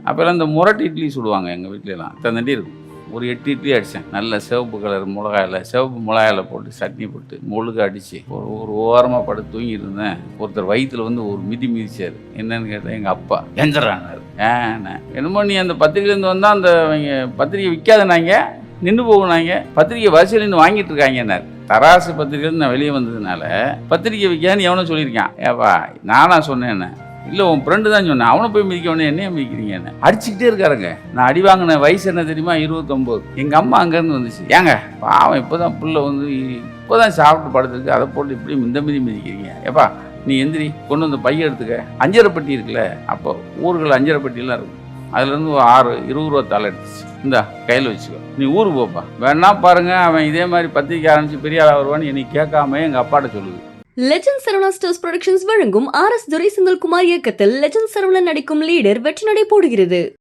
அப்போல்லாம் இந்த முரட்டு இட்லி சுடுவாங்க எங்கள் வீட்டிலலாம் தண்டி இருக்கும். ஒரு 8 இட்லி அடித்தேன். நல்ல சிவப்பு கலர் மிளகாயில் சிவப்பு மிளகாயில் போட்டு சட்னி போட்டு முழுக்க அடித்து ஒரு ஓரமாக படுத்து தூங்கிட்டு இருந்தேன். ஒருத்தர் வயிற்றில் வந்து ஒரு மிதிச்சார். என்னன்னு கேட்டால் எங்கள் அப்பா எந்திரானார். என்னமோ நீ அந்த பத்திரிக்கைலேருந்து வந்தால் அந்த அவங்க பத்திரிக்கை விற்காதனாங்க, நின்று போகணாங்க, பத்திரிக்கை வரிசையிலேருந்து வாங்கிட்டு இருக்காங்கன்னார். தராசு பத்திரிக்கைலேருந்து நான் வெளியே வந்ததுனால பத்திரிக்கை விற்காதுன்னு எவனோ சொல்லியிருக்கான். ஏப்பா நானா சொன்னேன்? என்ன இல்லை உன் ஃப்ரெண்டு தான் சொன்னேன். அவனை போய் மிதிக்கவனே என்னைய மிதிக்கிறீங்க? என்ன அடிச்சுக்கிட்டே இருக்காருங்க. நான் அடி வாங்கின வயசு என்ன தெரியுமா? 29. எங்கள் அம்மா அங்கேருந்து வந்துச்சு. ஏங்க பாவம் இப்போ தான் புள்ள வந்து இப்போ தான் சாப்பிட்டு படுத்துருக்கு, அதை போட்டு இப்படி இந்த மிதிக்கிறீங்க. ஏப்பா நீ எந்திரி, கொண்டு வந்து பைய எடுத்துக்க. அஞ்சரைப்பட்டி இருக்குல்ல, அப்போ ஊர்கள் அஞ்சரைப்பட்டிலாம் இருக்கும். அதுலேருந்து ஒரு 20 ரூபா தாளை எடுத்துச்சு. இந்தா கையில் வச்சுக்கோ, நீ ஊருக்கு போப்பா. வேணா பாருங்க அவன் இதே மாதிரி பத்திரிக்கை ஆரம்பிச்சு பெரிய ஆளாக வருவான்னு என்னை கேட்காம எங்கள் அப்பாட்ட சொல்லுது. லெஜண்ட் சரவணா ஸ்டோர்ஸ் புரொடக்ஷன்ஸ் வழங்கும் RS துரை செந்தில்குமார் இயக்கத்தில் லெஜண்ட் சரவணன் நடிக்கும் லீடர் வெற்றி நடை போடுகிறது.